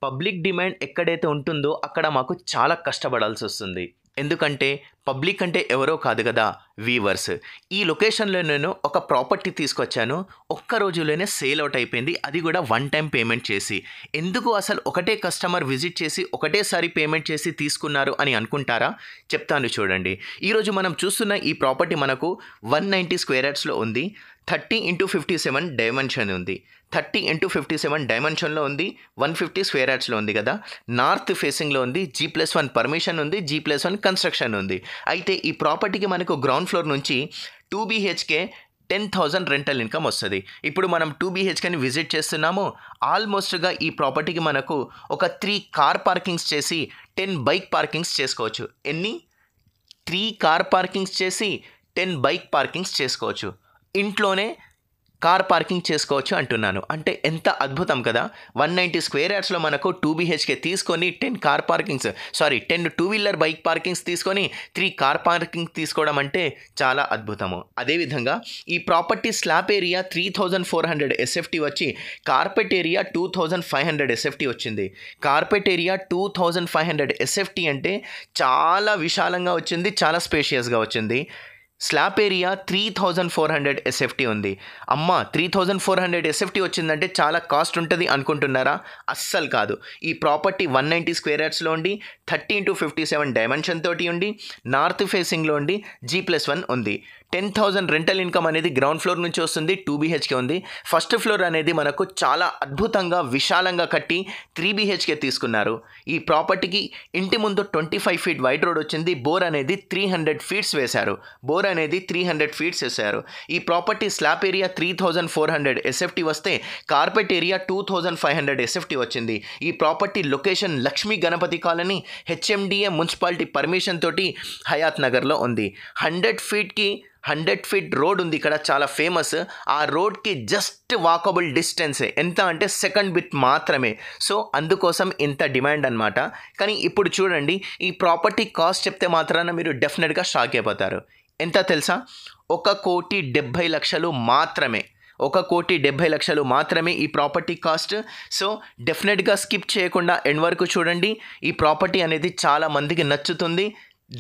Public demand ఎక్కడైతే ఉంటుందో అక్కడ మాకు చాలా కష్టపడాల్సి వస్తుంది. ఎందుకంటే పబ్లిక్ అంటే ఎవరో కాదు కదా, వీవర్స్. ఈ లొకేషన్లో నేను ఒక ప్రాపర్టీ తీసుకొచ్చాను, ఒక్క రోజులోనే సేల్ అవుట్ అయిపోయింది, అది కూడా వన్ టైం పేమెంట్ చేసి. ఎందుకు అసలు ఒకటే కస్టమర్ విజిట్ చేసి ఒకటేసారి పేమెంట్ చేసి తీసుకున్నారు అని అనుకుంటారా? చెప్తాను చూడండి. ఈరోజు మనం చూస్తున్న ఈ ప్రాపర్టీ మనకు 190 స్క్వేర్ యార్డ్స్లో ఉంది. 30x57 డైమెన్షన్ ఉంది. 30x57 డైమెన్షన్లో ఉంది. 150 స్క్వేర్ యార్డ్స్లో ఉంది కదా. నార్త్ ఫేసింగ్లో ఉంది. G+1 పర్మిషన్ ఉంది. G+1 కన్స్ట్రక్షన్ ఉంది. అయితే ఈ ప్రాపర్టీకి మనకు గ్రౌండ్ ఫ్లోర్ నుంచి 2 BHK 10,000 రెంటల్ ఇన్కమ్ వస్తుంది. ఇప్పుడు మనం 2 BHKని విజిట్ చేస్తున్నాము. ఆల్మోస్ట్గా ఈ ప్రాపర్టీకి మనకు ఒక 3 కార్ పార్కింగ్స్ చేసి 10 బైక్ పార్కింగ్స్ చేసుకోవచ్చు. ఎన్ని? 3 కార్ పార్కింగ్స్ చేసి 10 బైక్ పార్కింగ్స్ చేసుకోవచ్చు. ఇంట్లోనే కార్ పార్కింగ్ చేసుకోవచ్చు అంటున్నాను. అంటే ఎంత అద్భుతం కదా. 190 స్క్వేర్ యార్డ్స్లో మనకు 2 BHK తీసుకొని 10 car parkings 10 two wheeler bike parkings తీసుకొని 3 కార్ పార్కింగ్ తీసుకోవడం అంటే చాలా అద్భుతము. అదేవిధంగా ఈ ప్రాపర్టీ స్లాబ్ ఏరియా 3400 SFT వచ్చి కార్పెట్ ఏరియా 2500 SFT వచ్చింది. కార్పెట్ ఏరియా 2500 SFT అంటే చాలా విశాలంగా వచ్చింది, చాలా స్పేషియస్గా వచ్చింది. స్లాబ్ ఏరియా 3400 SFT ఉంది. అమ్మ 3400 SFT వచ్చిందంటే చాలా కాస్ట్ ఉంటుంది అనుకుంటున్నారా? అస్సలు కాదు. ఈ ప్రాపర్టీ 190 స్క్వేర్ యార్డ్స్లో ఉండి 30x57 డైమెన్షన్ తోటి ఉండి నార్త్ ఫేసింగ్లో ఉండి G+1 ఉంది. 10,000 రెంటల్ ఇన్కమ్ అనేది గ్రౌండ్ ఫ్లోర్ నుంచి వస్తుంది. 2 BHK ఉంది. ఫస్ట్ ఫ్లోర్ అనేది మనకు చాలా అద్భుతంగా విశాలంగా కట్టి 3 BHK తీసుకున్నారు. ఈ ప్రాపర్టీకి ఇంటి ముందు 25 ఫీట్ వైడ్ రోడ్ వచ్చింది. బోర్ అనేది 300 ఫీట్స్ వేశారు. ఈ ప్రాపర్టీ స్లాబ్ ఏరియా 3400 SFT వస్తే కార్పెట్ ఏరియా 2500 SFT వచ్చింది. ఈ property location Lakshmi Ganapathi colony, HMDA municipality permission తోటి హయాత్ నగర్లో ఉంది. 100 ఫీట్ రోడ్ ఉంది ఇక్కడ, చాలా ఫేమస్. ఆ రోడ్కి జస్ట్ వాకబుల్ డిస్టెన్సే. ఎంత అంటే సెకండ్ బిట్ మాత్రమే. సో అందుకోసం ఇంత డిమాండ్ అనమాట. కానీ ఇప్పుడు చూడండి, ఈ ప్రాపర్టీ కాస్ట్ చెప్తే మాత్రాన మీరు డెఫినెట్గా షాక్ అయిపోతారు. ఎంత తెలుసా? 1,70,00,000 మాత్రమే. 1,70,00,000 మాత్రమే ఈ ప్రాపర్టీ కాస్ట్. సో డెఫినెట్గా స్కిప్ చేయకుండా ఎండ్ వరకు చూడండి. ఈ ప్రాపర్టీ అనేది చాలా మందికి నచ్చుతుంది,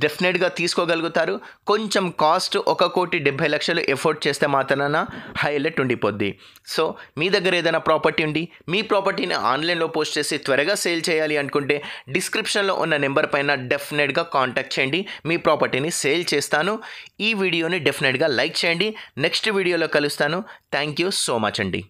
డెఫినెట్గా తీసుకోగలుగుతారు. కొంచెం కాస్ట్ 1,70,00,000 ఎఫోర్డ్ చేస్తే మాత్రాన హైలైట్ ఉండిపోద్ది. సో మీ దగ్గర ఏదైనా ప్రాపర్టీ ఉండి మీ ప్రాపర్టీని ఆన్లైన్లో పోస్ట్ చేసి త్వరగా సేల్ చేయాలి అనుకుంటే డిస్క్రిప్షన్లో ఉన్న నెంబర్ పైన డెఫినెట్గా కాంటాక్ట్ చేయండి. మీ ప్రాపర్టీని సేల్ చేస్తాను. ఈ వీడియోని డెఫినెట్గా లైక్ చేయండి. నెక్స్ట్ వీడియోలో కలుస్తాను. థ్యాంక్ యూ సో మచ్ అండి.